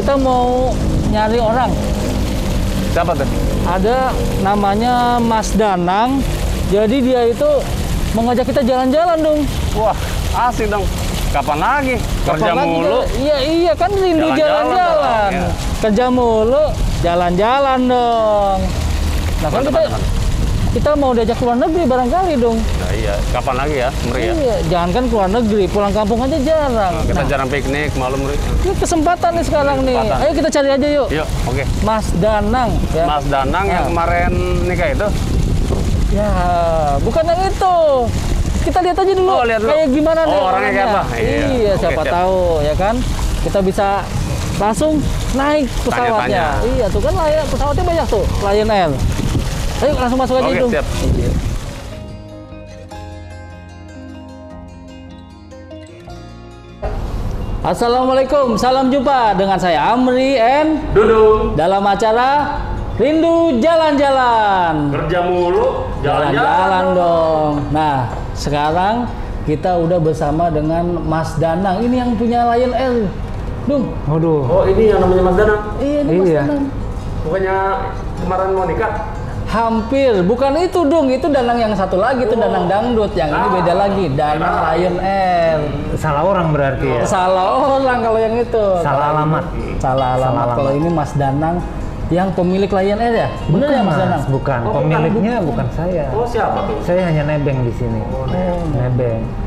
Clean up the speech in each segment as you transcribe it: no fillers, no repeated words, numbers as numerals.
kita mau nyari orang. Siapa tuh? Ada namanya Mas Danang. Jadi dia itu mengajak kita jalan-jalan dong. Wah, asik dong. Kapan lagi? Kerja Kapan lagi mulu. Iya kan rindu jalan-jalan. Iya. Kerja mulu, jalan-jalan dong. Nah kan kita mau diajak ke luar negeri barangkali dong. Nah, iya, kapan lagi ya, Meri ya? Iya, jangan kan ke luar negeri, pulang kampung aja jarang. Nah, kita jarang piknik, malam Meri. Ini kesempatan nih sekarang nih. Ayo kita cari aja yuk. Yuk, oke. Mas Danang. Ya. Mas Danang yang kemarin nikah itu? Ya, bukan yang itu. Kita lihat aja dulu. Oh, lihat dulu. Kayak gimana nih orangnya kayak apa? Iya, Oke, siapa siap. tahu ya kan. Kita bisa langsung naik pesawatnya. Tanya-tanya. Iya, tuh kan pesawatnya banyak tuh, Lion Air. Ayo langsung masuk aja Oke, itu. siap. Iya. Assalamualaikum, salam jumpa dengan saya Amri and Dudung. dalam acara Rindu Jalan-Jalan. Kerja mulu, Jalan-jalan dong. Nah, sekarang kita udah bersama dengan Mas Danang. Ini yang punya Lion Air. Dung. Waduh. Oh, ini yang namanya Mas Danang? Iya, ini Mas Iya. Danang. Bukannya kemarin mau nikah? Hampir. Bukan itu, Dung. Itu Danang yang satu lagi, itu Danang Dangdut. Yang ini beda lagi, Danang Lion Air. Salah orang berarti ya. Salah orang kalau yang itu. Salah alamat. Salah alamat. Kalau ini Mas Danang yang pemilik Lion Air ya? Bener ya Mas Danang? Bukan. Oh, Pemiliknya bukan saya. Oh, siapa tuh? Saya hanya nebeng di sini. Oh. Nebeng.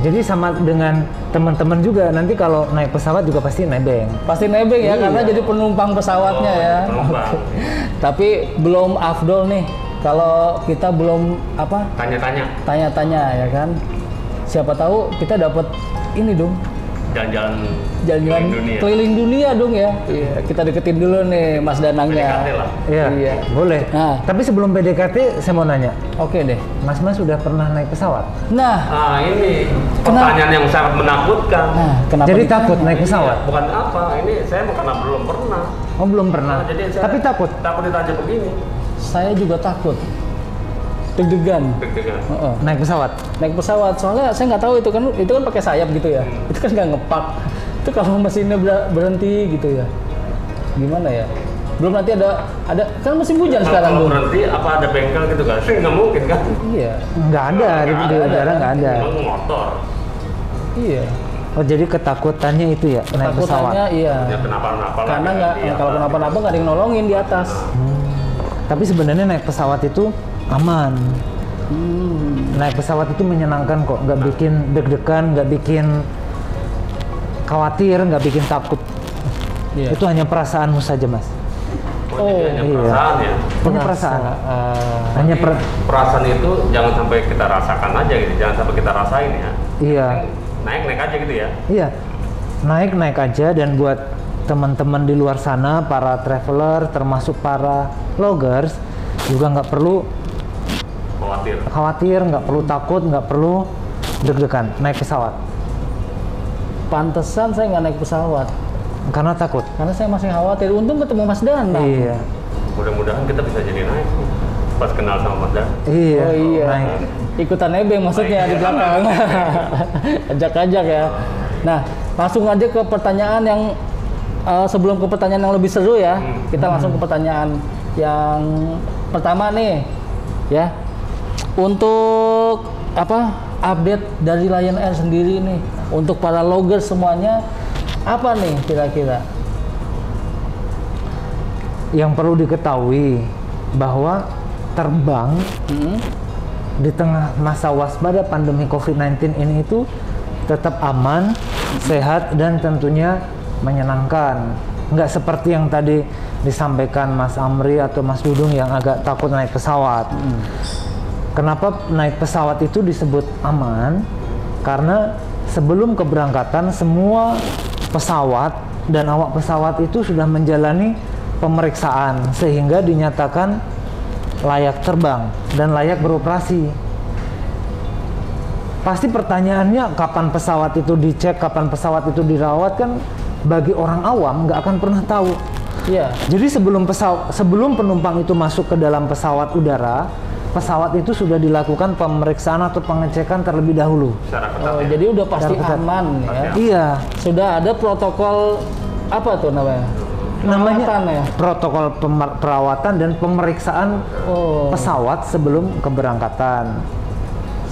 Jadi sama dengan teman-teman juga nanti kalau naik pesawat juga pasti nebeng. Pasti nebeng ya, karena jadi penumpang pesawatnya ya. Penumpang. Oke. Tapi belum afdol nih kalau kita belum Tanya-tanya. tanya-tanya ya kan. Siapa tahu kita dapat ini dong, Jalan-jalan jalan-jalan dunia. keliling dunia dong ya. Iya, kita deketin dulu nih Mas Danangnya. PDKT lah. Iya, Iya. boleh. Nah. Tapi sebelum PDKT saya mau nanya, Oke deh. Mas sudah pernah naik pesawat? Nah, Nah, ini pertanyaan yang sangat menakutkan. kenapa Jadi ditanya? takut naik pesawat? Iya, bukan apa, ini saya karena belum pernah. Oh belum pernah. Nah, jadi saya Tapi takut. Takut ditanya begini. Saya juga takut. Deg-degan. Deg-degan. Heeh. Naik pesawat. Naik pesawat, soalnya saya nggak tahu itu kan pakai sayap gitu ya. Itu kan nggak ngepak. Itu kalau mesinnya berhenti gitu ya, gimana ya? Belum nanti ada kan musim hujan sekarang Kalau tuh. berhenti apa ada bengkel gitu kan? Nggak mungkin kan? Iya, Nggak ada di udara nggak ada. Emang motor. iya. Oh jadi ketakutannya itu ya naik pesawat. Takutannya iya. Ya kenapa-napa lah. Karena nggak kalau kenapa-napa nggak ada yang nolongin di atas. Tapi sebenarnya naik pesawat itu aman. Naik pesawat itu menyenangkan kok, nggak bikin deg-degan, nggak bikin khawatir, nggak bikin takut. Iya. Itu hanya perasaanmu saja, Mas. Oh, jadi hanya iya. perasaan ya. Punya perasaan. Hanya Perasaan itu jangan sampai kita rasakan aja gitu, jangan sampai kita rasain ya. iya, Naik-naik aja gitu ya. iya. Naik aja, dan buat teman-teman di luar sana, para traveler, termasuk para vloggers, juga nggak perlu khawatir, nggak perlu takut, nggak perlu deg-degan naik pesawat. Pantesan saya nggak naik pesawat, Karena takut. karena saya masih khawatir. Untung ketemu Mas Danang. Iya. Mudah-mudahan kita bisa jadi naik pas kenal sama Mas Dan. Iya. Oh iya. Naik. Ikutan nebeng maksudnya di belakang. Ajak-ajak ya. Nah, langsung aja ke pertanyaan yang sebelum ke pertanyaan yang lebih seru ya. Kita langsung ke pertanyaan yang pertama nih. Ya. Untuk update dari Lion Air sendiri nih untuk para logger semuanya apa nih kira-kira? Yang perlu diketahui bahwa terbang di tengah masa waspada pandemi COVID-19 ini itu tetap aman, sehat, dan tentunya menyenangkan. Nggak seperti yang tadi disampaikan Mas Amri atau Mas Dudung yang agak takut naik pesawat. Kenapa naik pesawat itu disebut aman? Karena sebelum keberangkatan semua pesawat dan awak pesawat itu sudah menjalani pemeriksaan sehingga dinyatakan layak terbang dan layak beroperasi. Pasti pertanyaannya kapan pesawat itu dicek, kapan pesawat itu dirawat, kan bagi orang awam nggak akan pernah tahu. Iya. Jadi sebelum penumpang itu masuk ke dalam pesawat udara, pesawat itu sudah dilakukan pemeriksaan atau pengecekan terlebih dahulu. Secara ketat Oh, ya. jadi udah pasti Secara ketat. aman ya. Iya, Sudah ada protokol apa tuh namanya? Namanya Perawatan ya? protokol perawatan dan pemeriksaan pesawat sebelum keberangkatan.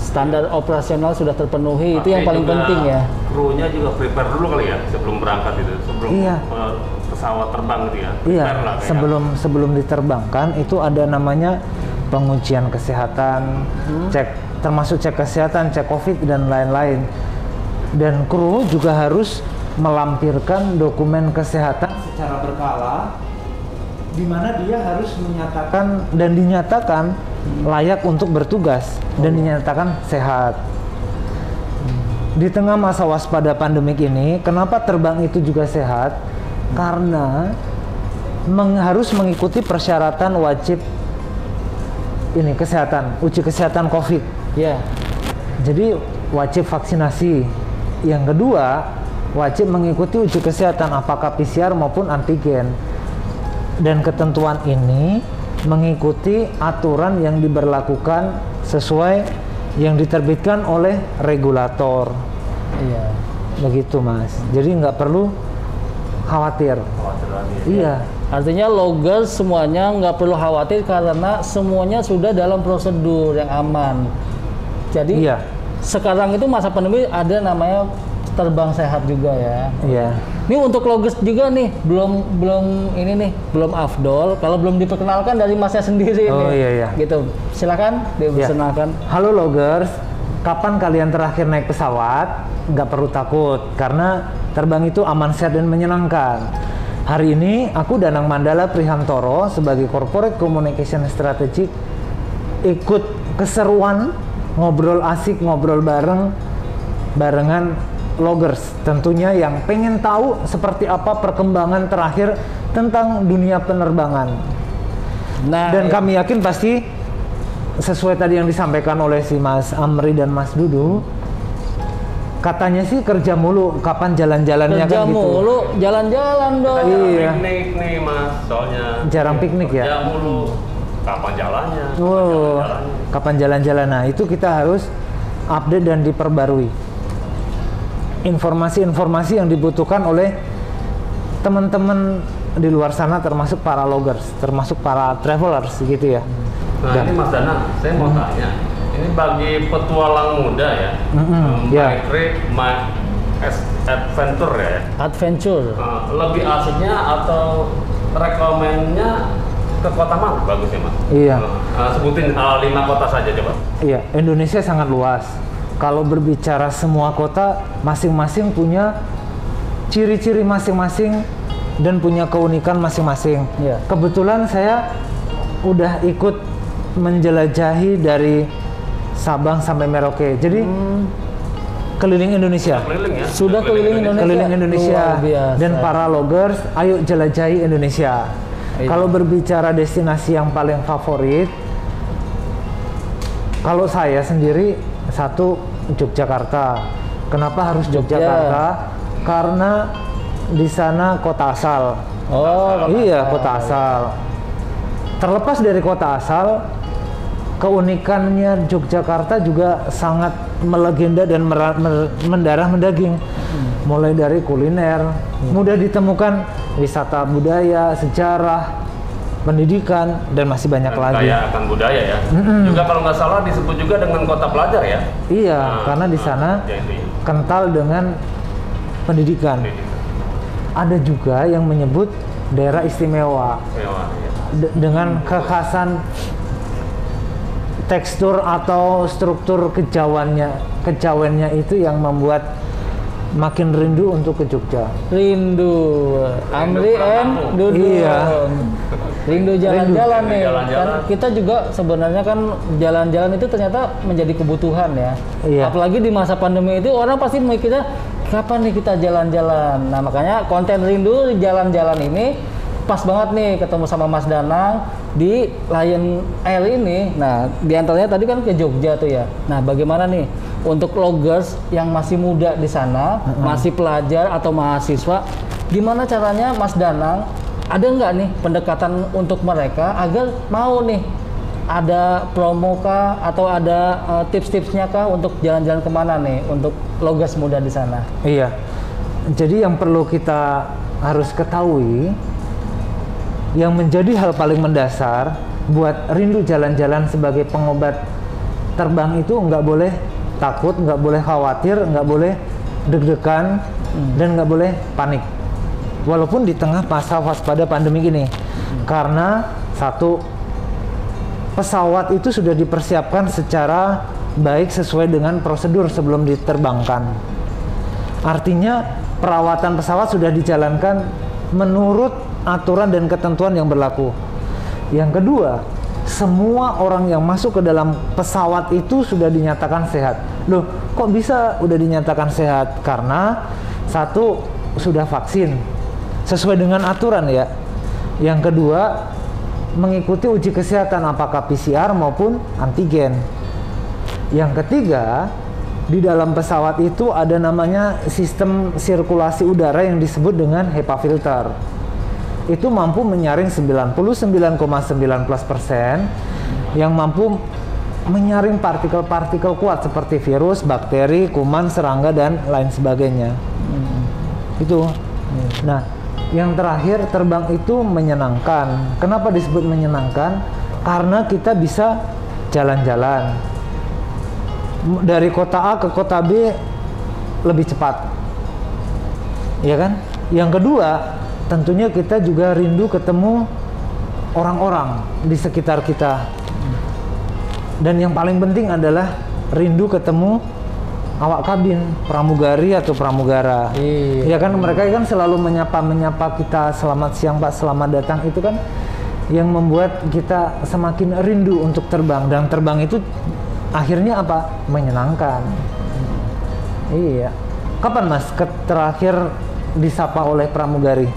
Standar operasional sudah terpenuhi, itu yang Tapi paling juga penting ya. Krunya juga prepare dulu kali ya sebelum berangkat itu, sebelum Iya. pesawat terbang gitu ya. Iya, Prepare lah, kayak. sebelum diterbangkan itu ada namanya pengujian kesehatan, termasuk cek kesehatan, cek COVID dan lain-lain. Dan kru juga harus melampirkan dokumen kesehatan secara berkala, di mana dia harus menyatakan dan dinyatakan layak untuk bertugas dan dinyatakan sehat. Di tengah masa waspada pandemik ini, kenapa terbang itu juga sehat? Karena harus mengikuti persyaratan wajib ini kesehatan, uji kesehatan COVID. Ya. Jadi wajib vaksinasi. Yang kedua, wajib mengikuti uji kesehatan apakah PCR maupun antigen. Dan ketentuan ini mengikuti aturan yang diberlakukan sesuai yang diterbitkan oleh regulator. Iya. Begitu Mas. Jadi nggak perlu khawatir. Khawatir lagi. Iya. Artinya loggers semuanya nggak perlu khawatir karena semuanya sudah dalam prosedur yang aman. Jadi Iya. sekarang itu masa pandemi ada namanya terbang sehat juga ya. Iya. Ini untuk loggers juga nih, belum afdol kalau belum diperkenalkan dari masnya sendiri Oh, nih. iya, iya. Gitu. Silakan Ya. diperkenalkan. Halo loggers, kapan kalian terakhir naik pesawat? Nggak perlu takut, karena terbang itu aman, sehat, dan menyenangkan. Hari ini, aku Danang Mandala Prihantoro sebagai Corporate Communication Strategic ikut keseruan, ngobrol asik, ngobrol barengan loggers. Tentunya yang pengen tahu seperti apa perkembangan terakhir tentang dunia penerbangan. Nah, Dan kami yakin pasti sesuai tadi yang disampaikan oleh si Mas Amri dan Mas Dudu, katanya sih kerja mulu, kapan jalan-jalannya kerja kan gitu. mulu, jalan-jalan dong. Iya. Piknik nih Mas, soalnya Jarang piknik ya? kerja mulu. Kapan jalannya? Oh, kapan jalan-jalan? Nah, itu kita harus update dan diperbarui. Informasi-informasi yang dibutuhkan oleh teman-teman di luar sana, termasuk para loggers, termasuk para travelers gitu ya. Nah ini Mas Danang, saya mau tanya, ini bagi petualang muda ya, ya. my trip, my adventure ya, Adventure. lebih asiknya atau rekomennya ke kota mana bagusnya Mas? Iya. Sebutin 5 kota saja coba. Iya, Indonesia sangat luas. Kalau berbicara semua kota, masing-masing punya ciri-ciri masing-masing dan punya keunikan masing-masing. Iya. Kebetulan saya udah ikut menjelajahi dari Sabang sampai Merauke. Jadi keliling Indonesia. Keliling ya? Sudah keliling Indonesia. Keliling Indonesia. Luar biasa. Dan para loggers, ayo jelajahi Indonesia. Iya. Kalau berbicara destinasi yang paling favorit, kalau saya sendiri satu Yogyakarta. Kenapa harus Yogyakarta? Karena di sana kota asal. Oh, Iya, kota asal. Terlepas dari kota asal, keunikannya Yogyakarta juga sangat melegenda dan mendarah mendaging. Mulai dari kuliner, mudah ditemukan wisata budaya, sejarah, pendidikan, dan masih banyak lagi. Kaya akan budaya ya. Juga kalau nggak salah disebut juga dengan kota pelajar ya. Iya, karena di sana Jadi, kental dengan pendidikan. Ada juga yang menyebut daerah istimewa mewah, ya. dengan kekhasan tekstur atau struktur kejawennya itu yang membuat makin rindu untuk ke Jogja. Rindu. Amri and Dudu. Iya. Rindu jalan-jalan nih. Jalan-jalan. Kan kita juga sebenarnya kan jalan-jalan itu ternyata menjadi kebutuhan ya. Iya. Apalagi di masa pandemi itu orang pasti mikirnya kapan nih kita jalan-jalan. Nah, makanya konten Rindu jalan-jalan ini pas banget nih ketemu sama Mas Danang di Lion Air ini. Nah, diantaranya tadi kan ke Jogja tuh ya. Nah, bagaimana nih untuk loggers yang masih muda di sana, masih pelajar atau mahasiswa, gimana caranya Mas Danang, ada nggak nih pendekatan untuk mereka agar mau nih ada promo kah atau ada tips-tipsnya kah untuk jalan-jalan kemana nih untuk loggers muda di sana? Iya. Jadi yang perlu kita harus ketahui, yang menjadi hal paling mendasar buat rindu jalan-jalan sebagai pengobat terbang itu nggak boleh takut, nggak boleh khawatir, nggak boleh deg-degan, dan nggak boleh panik. Walaupun di tengah masa waspada pandemi ini, karena satu, pesawat itu sudah dipersiapkan secara baik sesuai dengan prosedur sebelum diterbangkan. Artinya perawatan pesawat sudah dijalankan menurut aturan dan ketentuan yang berlaku. Yang kedua, semua orang yang masuk ke dalam pesawat itu sudah dinyatakan sehat. Loh, kok bisa udah dinyatakan sehat? Karena satu, sudah vaksin sesuai dengan aturan ya. Yang kedua, mengikuti uji kesehatan apakah PCR maupun antigen. Yang ketiga, di dalam pesawat itu ada namanya sistem sirkulasi udara yang disebut dengan HEPA filter. Itu mampu menyaring 99,9% yang mampu menyaring partikel-partikel kuat seperti virus, bakteri, kuman, serangga, dan lain sebagainya. Itu. Nah, yang terakhir, terbang itu menyenangkan. Kenapa disebut menyenangkan? Karena kita bisa jalan-jalan dari kota A ke kota B lebih cepat, ya kan? Yang kedua, tentunya kita juga rindu ketemu orang-orang di sekitar kita. Dan yang paling penting adalah rindu ketemu awak kabin, pramugari atau pramugara. Ya kan, mereka kan selalu menyapa kita, selamat siang Pak, selamat datang. Itu kan yang membuat kita semakin rindu untuk terbang. Dan terbang itu akhirnya apa? Menyenangkan. Iya. Kapan Mas terakhir disapa oleh pramugari?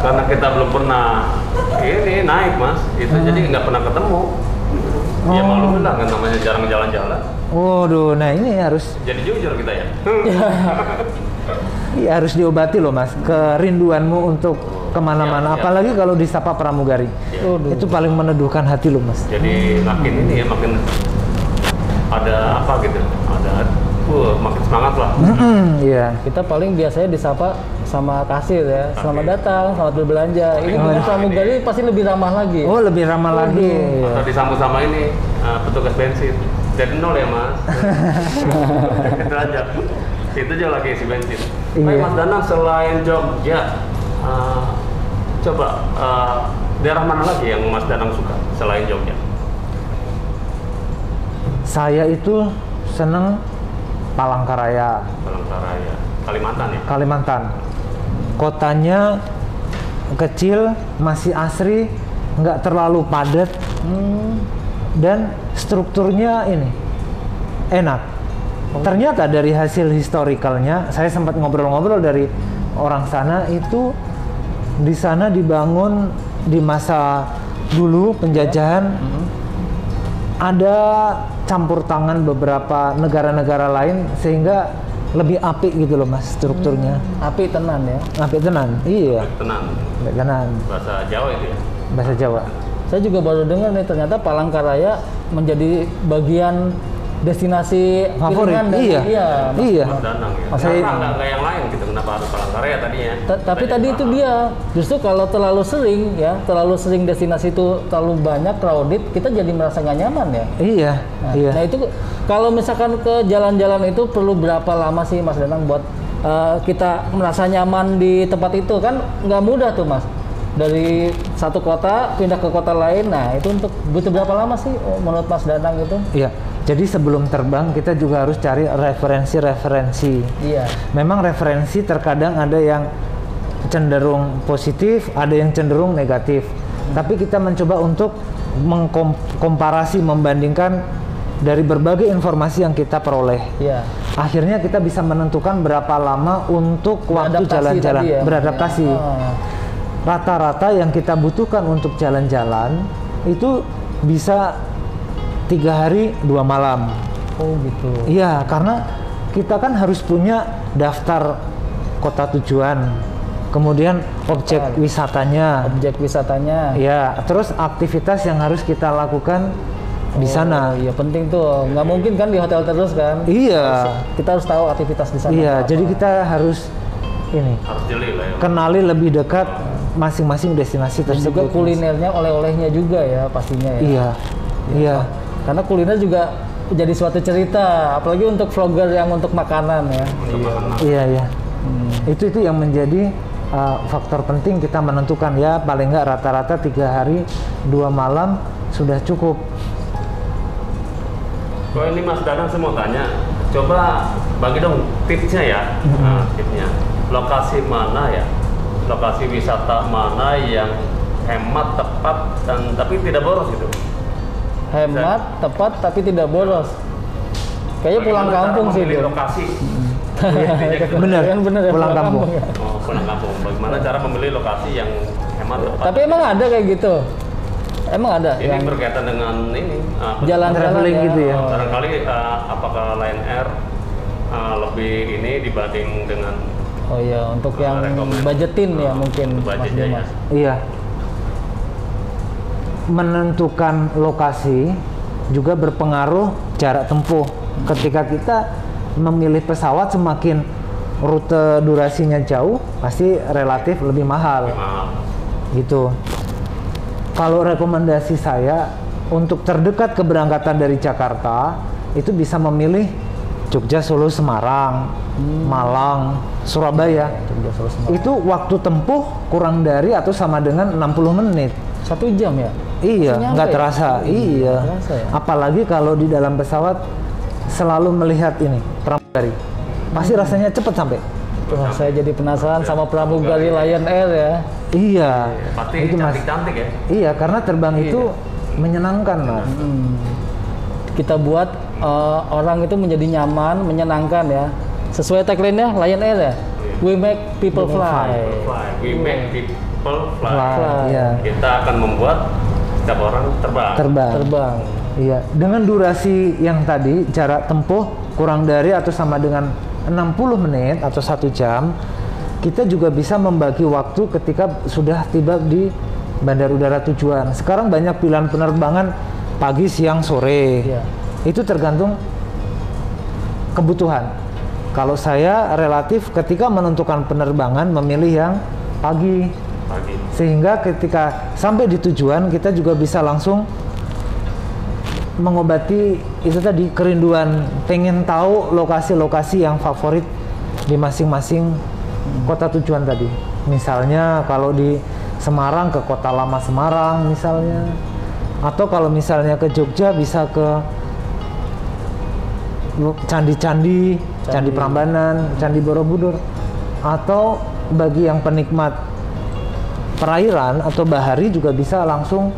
Karena kita belum pernah ini naik Mas, itu jadi nggak pernah ketemu. Ya malu lah, kan namanya jarang jalan-jalan. Waduh, nah ini harus jadi jujur kita ya. Iya, harus diobati loh Mas, kerinduanmu untuk kemana-mana. Apalagi kalau disapa pramugari. Itu paling meneduhkan hati loh Mas. Jadi makin ini ya, makin ada apa gitu, ada makin semangat lah. Iya. Kita paling biasanya disapa sama kasir ya, selamat datang, selamat berbelanja. Ini dengan pramugari pasti lebih ramah lagi. Oh, lebih ramah lagi. Atau disambut sama ini petugas bensin. Jadi nol ya Mas. Itu aja. Itu aja lagi isi bensin. Baik Mas Danang, selain Jogja, coba daerah mana lagi yang Mas Danang suka selain Jogja? Saya itu seneng Palangkaraya. Palangkaraya, Kalimantan ya? Kalimantan. Kotanya kecil, masih asri, nggak terlalu padat, dan strukturnya ini enak. Ternyata dari hasil historikalnya, saya sempat ngobrol-ngobrol dari orang sana, itu di sana dibangun di masa dulu penjajahan. Ada campur tangan beberapa negara-negara lain sehingga lebih apik gitu loh Mas strukturnya. Apik tenan ya. Apik tenan. Iya. Apik tenan. Apik tenan. Bahasa Jawa itu ya? Bahasa Jawa. Saya juga baru dengar nih, ternyata Palangkaraya menjadi bagian destinasi favorit. pilihan dari Iya. Mas Danang ya. Saya nggak yang lain gitu, kenapa harus Palangkaraya tadinya? Tapi tadi itu dia, justru kalau terlalu sering destinasi itu terlalu banyak crowded, kita jadi merasa nggak nyaman ya. Iya. Nah itu kalau misalkan ke jalan-jalan itu perlu berapa lama sih Mas Danang buat kita merasa nyaman di tempat itu? Kan nggak mudah tuh Mas. Dari satu kota pindah ke kota lain, nah itu untuk butuh berapa lama sih menurut Mas Danang itu? Iya. Jadi sebelum terbang kita juga harus cari referensi-referensi. Iya. Memang referensi terkadang ada yang cenderung positif, ada yang cenderung negatif. Tapi kita mencoba untuk mengkomparasi, membandingkan dari berbagai informasi yang kita peroleh. Iya. Akhirnya kita bisa menentukan berapa lama untuk waktu jalan-jalan, ya, beradaptasi. Rata-rata yang kita butuhkan untuk jalan-jalan itu bisa 3 hari 2 malam. Oh gitu. Iya, karena kita kan harus punya daftar kota tujuan, kemudian objek wisatanya. Ya, terus aktivitas yang harus kita lakukan di sana. Iya, penting tuh. Nggak mungkin kan di hotel terus kan? Iya. Kita harus tahu aktivitas di sana. Iya, jadi kita harus ini Harus jeli lah ya. kenali lebih dekat masing-masing destinasi Dan juga tersebut. kulinernya, oleh-olehnya juga ya pastinya ya. Iya, iya, Karena kuliner juga jadi suatu cerita, apalagi untuk vlogger yang untuk makanan ya. iya, iya. Itu yang menjadi faktor penting kita menentukan ya paling nggak rata-rata 3 hari 2 malam sudah cukup. Kalau ini Mas Danang saya mau tanya, coba bagi dong tipsnya ya, tipsnya. Lokasi mana ya, lokasi wisata mana yang hemat, tepat, dan tapi tidak boros gitu? Hemat, tepat, tapi tidak boros. Kayaknya pulang Bagaimana kampung cara sih memilih itu. lokasi. Bener, Kan bener ya, pulang kampung. ya. Oh, pulang kampung. Bagaimana cara memilih lokasi yang hemat, tepat? Tapi emang ada kayak gitu? Emang ada Ini yang berkaitan dengan ini jalan-jalan traveling gitu ya? Oh. barangkali apakah Lion Air lebih ini dibanding dengan Oh iya, untuk yang rekomend. budgetin ya mungkin Mas budgetnya ya. Dimas. Iya. Menentukan lokasi juga berpengaruh jarak tempuh. Ketika kita memilih pesawat, semakin rute durasinya jauh, pasti relatif lebih mahal. Gitu. Kalau rekomendasi saya untuk terdekat keberangkatan dari Jakarta itu bisa memilih Jogja, Solo, Semarang, Malang, Surabaya. Jogja, Solo, Semarang. Itu waktu tempuh kurang dari atau sama dengan 60 menit. 1 jam ya? Iya, Masih nyampe nggak ya? terasa. Iya. Terasa ya? Apalagi kalau di dalam pesawat selalu melihat ini pramugari. Pasti rasanya cepat sampai. Wah, saya jadi penasaran sama pramugari Lion Air ya. Iya. Pasti Itu Mas. cantik-cantik ya. Iya, karena terbang itu menyenangkan, Mas. Kita buat orang itu menjadi nyaman, menyenangkan ya. Sesuai tagline-nya Lion Air ya. We make people fly. Fly. We make people fly. Fly, iya. Kita akan membuat setiap orang terbang. Terbang. Iya, dengan durasi yang tadi jarak tempuh kurang dari atau sama dengan 60 menit atau 1 jam, kita juga bisa membagi waktu ketika sudah tiba di bandar udara tujuan. Sekarang banyak pilihan penerbangan pagi, siang, sore. Iya. Itu tergantung kebutuhan. Kalau saya relatif ketika menentukan penerbangan memilih yang pagi. Pagi. Sehingga ketika sampai di tujuan kita juga bisa langsung mengobati itu tadi kerinduan pengen tahu lokasi-lokasi yang favorit di masing-masing kota tujuan tadi. Misalnya kalau di Semarang ke Kota Lama Semarang misalnya, atau kalau misalnya ke Jogja bisa ke candi-candi, Candi Prambanan, Candi Borobudur, atau bagi yang penikmat perairan atau bahari juga bisa langsung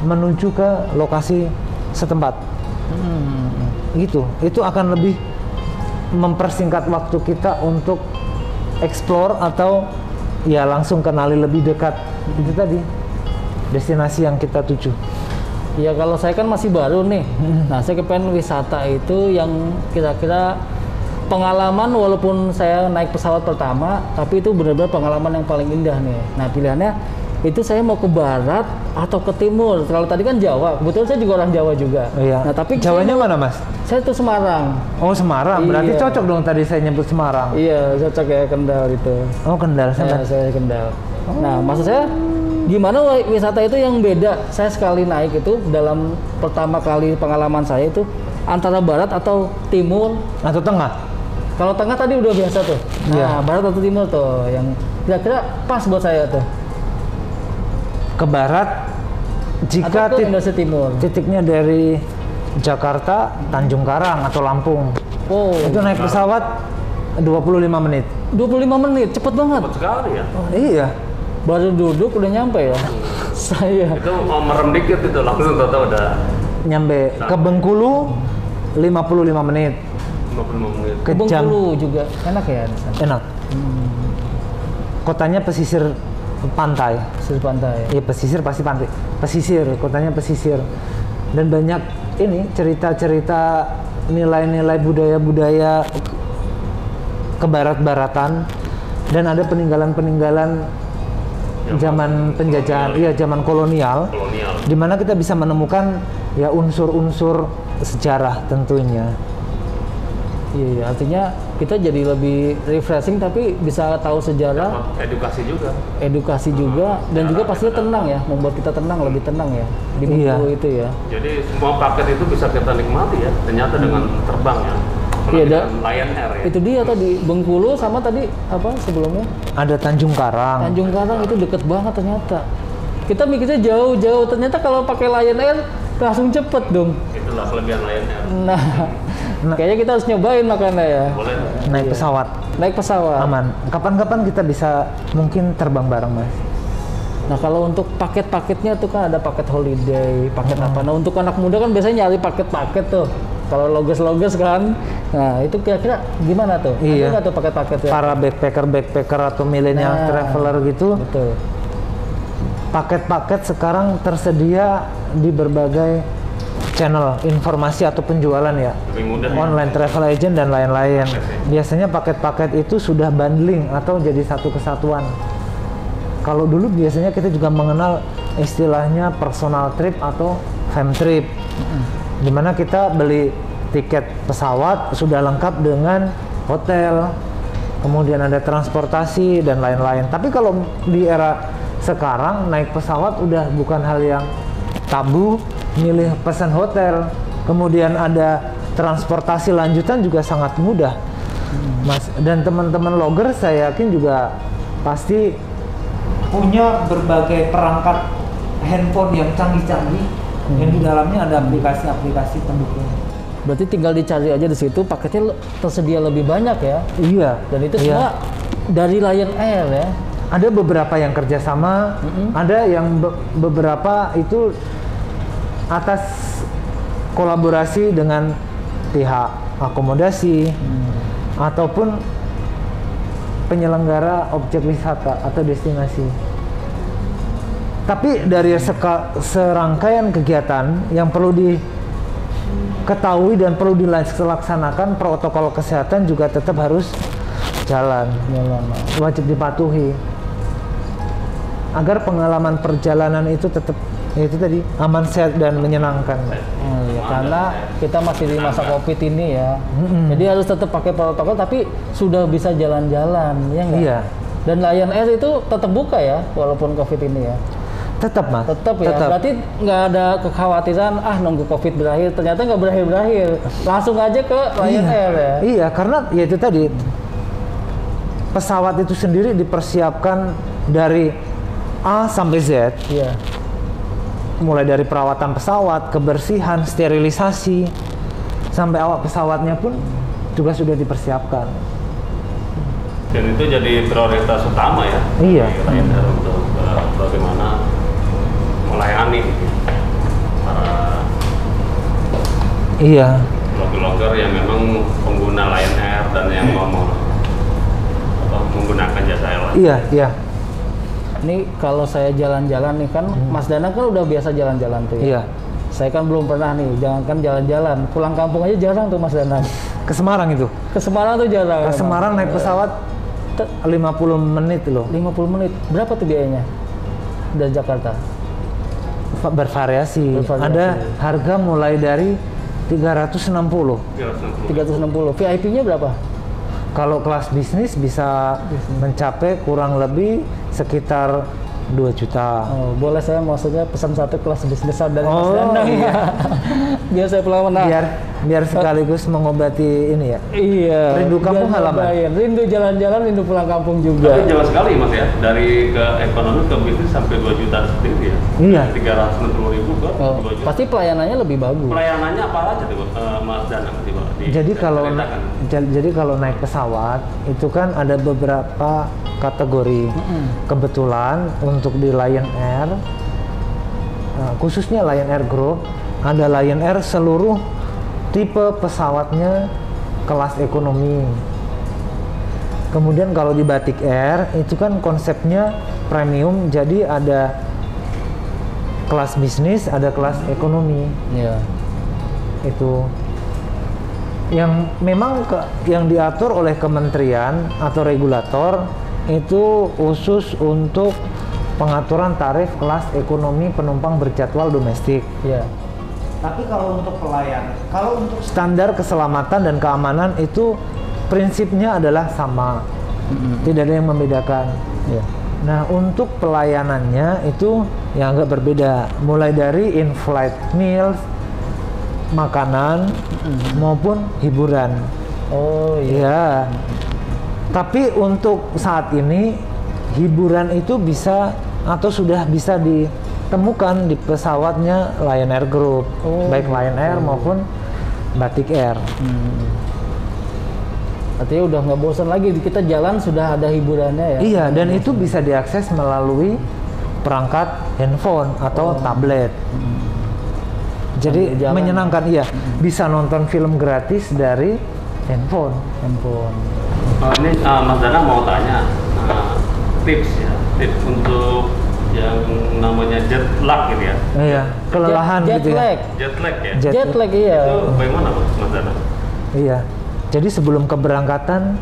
menuju ke lokasi setempat. Gitu. Itu akan lebih mempersingkat waktu kita untuk explore atau ya langsung kenali lebih dekat itu tadi destinasi yang kita tuju. Ya kalau saya kan masih baru nih. Nah, saya kepengen wisata itu yang kira-kira pengalaman walaupun saya naik pesawat pertama, tapi itu benar-benar pengalaman yang paling indah nih. Nah, pilihannya itu saya mau ke barat atau ke timur. Kalau tadi kan Jawa, kebetulan saya juga orang Jawa juga. Iya. Nah, tapi Jawanya mana, Mas? saya tuh Semarang. Oh, Semarang. Berarti Iya. cocok dong tadi saya nyebut Semarang. Iya, cocok ya Kendal itu. Oh, Kendal Ya, sampai. saya Kendal. Nah, maksud saya gimana wisata itu yang beda? Saya sekali naik itu dalam pertama kali pengalaman saya itu antara barat atau timur. Atau tengah? Kalau tengah tadi udah biasa tuh. Nah, Iya. barat atau timur tuh yang kira-kira pas buat saya tuh. Ke barat jika Atau ke Indonesia Timur. titiknya dari Jakarta, Tanjung Karang atau Lampung. Oh, Itu naik pesawat 25 menit. 25 menit, cepet banget. Cepat sekali ya. Iya. Baru duduk udah nyampe ya. Saya. Itu mau merem dikit itu langsung tahu udah Nyampe ke Bengkulu 55 menit. 55 menit. Ke Jam Bengkulu juga enak ya di sana. enak. Kotanya pesisir pantai. Di pantai. Iya, pesisir pasti pantai. Pesisir, kotanya pesisir. Dan banyak ini cerita-cerita nilai-nilai budaya-budaya kebarat-baratan, dan ada peninggalan-peninggalan zaman penjajahan, iya zaman kolonial, di mana kita bisa menemukan ya unsur-unsur sejarah tentunya. Iya, artinya kita jadi lebih refreshing tapi bisa tahu sejarah, edukasi juga, dan juga pastinya tenang ya, membuat kita tenang, lebih tenang ya di Bengkulu itu ya. Jadi semua paket itu bisa kita nikmati ya, ternyata dengan terbang ya. Iya, Lion Air ya. Itu dia tadi Bengkulu sama tadi apa sebelumnya? Ada Tanjung Karang. Tanjung Karang itu deket banget ternyata. Kita mikirnya jauh-jauh, ternyata kalau pakai Lion Air langsung cepet dong. Itulah kelebihan Lion Air. Nah, kayaknya kita harus nyobain makanya ya. Boleh. Naik pesawat. Naik pesawat. Aman. Kapan-kapan kita bisa mungkin terbang bareng, Mas. Nah, kalau untuk paket-paketnya tuh kan ada paket holiday, paket apa. Nah, untuk anak muda kan biasanya nyari paket-paket tuh. Kalau loges-loges kan. Nah, itu kira-kira gimana tuh? Iya. Ada nggak tuh paket-paketnya? Para backpacker atau millennial traveler gitu. Betul. Paket-paket sekarang tersedia di berbagai channel informasi atau penjualan ya. Lebih mudah Online travel agent dan lain-lain. Biasanya paket-paket itu sudah bundling atau jadi satu kesatuan. Kalau dulu biasanya kita juga mengenal istilahnya personal trip atau fam trip. Di mana kita beli tiket pesawat sudah lengkap dengan hotel, kemudian ada transportasi dan lain-lain. Tapi kalau di era sekarang naik pesawat udah bukan hal yang tabu, milih pesan hotel, kemudian ada transportasi lanjutan juga sangat mudah, Mas. Dan teman-teman logger saya yakin juga pasti punya berbagai perangkat handphone yang canggih-canggih, yang di dalamnya ada aplikasi-aplikasi pendukung. Berarti tinggal dicari aja di situ, paketnya tersedia lebih banyak ya. Iya. Dan itu semua dari Lion Air ya. Ada beberapa yang kerjasama, ada yang beberapa itu atas kolaborasi dengan pihak akomodasi ataupun penyelenggara objek wisata atau destinasi. Tapi dari serangkaian kegiatan yang perlu diketahui dan perlu dilaksanakan, protokol kesehatan juga tetap harus jalan, wajib dipatuhi agar pengalaman perjalanan itu tetap itu tadi aman, sehat dan menyenangkan. Ya, karena kita masih di masa COVID ini ya, jadi harus tetap pakai protokol tapi sudah bisa jalan-jalan ya nggak? Iya. Dan Lion Air itu tetap buka ya walaupun COVID ini ya. Tetap, Mas. Tetap ya. Tetap. Berarti nggak ada kekhawatiran nunggu COVID berakhir, ternyata nggak berakhir. Langsung aja ke Lion Air ya. Iya, karena ya itu tadi pesawat itu sendiri dipersiapkan dari A sampai Z. Iya. Mulai dari perawatan pesawat, kebersihan, sterilisasi, sampai awak pesawatnya pun juga sudah dipersiapkan. Dan itu jadi prioritas utama ya. Iya. Untuk bagaimana melayani para blogger yang memang pengguna Lion Air dan yang mau menggunakan jasa airline. Iya, iya. Ini kalau saya jalan-jalan nih kan, Mas Danang kan udah biasa jalan-jalan tuh ya. Iya. Saya kan belum pernah nih, jangankan jalan-jalan, pulang kampung aja jarang tuh Mas Danang. Ke Semarang itu? Ke Semarang tuh jarang. Ke Semarang naik pesawat 50 menit loh. 50 menit. Berapa tuh biayanya dari Jakarta? Bervariasi. Ada harga mulai dari 360. 360. VIP-nya berapa? Kalau kelas bisnis bisa mencapai kurang lebih sekitar 2 juta. Oh, boleh saya maksudnya pesan satu kelas bisnis dari Mas Danang. Iya. Biar saya pulang menang. Biar sekaligus mengobati ini ya. Iya. Rindu kampung halaman. Rindu jalan-jalan, rindu pulang kampung juga. Tapi jelas sekali Mas ya, dari ke ekonomi ke bisnis sampai 2 juta seperti ya. Iya. 360.000 ke 2 juta. Pasti pelayanannya lebih bagus. Pelayanannya apa aja tuh Mas Danang? Jadi kalau naik pesawat itu kan ada beberapa kategori. Kebetulan untuk di Lion Air, khususnya Lion Air Group, ada Lion Air seluruh tipe pesawatnya kelas ekonomi. Kemudian kalau di Batik Air itu kan konsepnya premium, jadi ada kelas bisnis, ada kelas ekonomi. Iya. Itu yang memang yang diatur oleh kementerian atau regulator itu khusus untuk pengaturan tarif kelas ekonomi penumpang berjadwal domestik. Iya. Tapi kalau untuk pelayan, kalau untuk standar keselamatan dan keamanan itu prinsipnya adalah sama, tidak ada yang membedakan. Ya. Nah, untuk pelayanannya itu yang agak berbeda, mulai dari in-flight meals, makanan maupun hiburan. Oh iya. Ya. Tapi untuk saat ini hiburan itu bisa atau sudah bisa ditemukan di pesawatnya Lion Air Group, baik Lion Air maupun Batik Air. Artinya udah nggak bosan lagi, kita jalan sudah ada hiburannya ya. Iya, dan itu bisa diakses melalui perangkat handphone atau tablet. Jadi menyenangkan, iya. Bisa nonton film gratis dari handphone. Ini Mas Danang mau tanya tips ya, tips untuk yang namanya jet lag gitu ya. Iya, kelelahan jet gitu lag. ya. Jet lag ya. Jet lag iya. Itu bagaimana Mas Danang? Iya. Jadi sebelum keberangkatan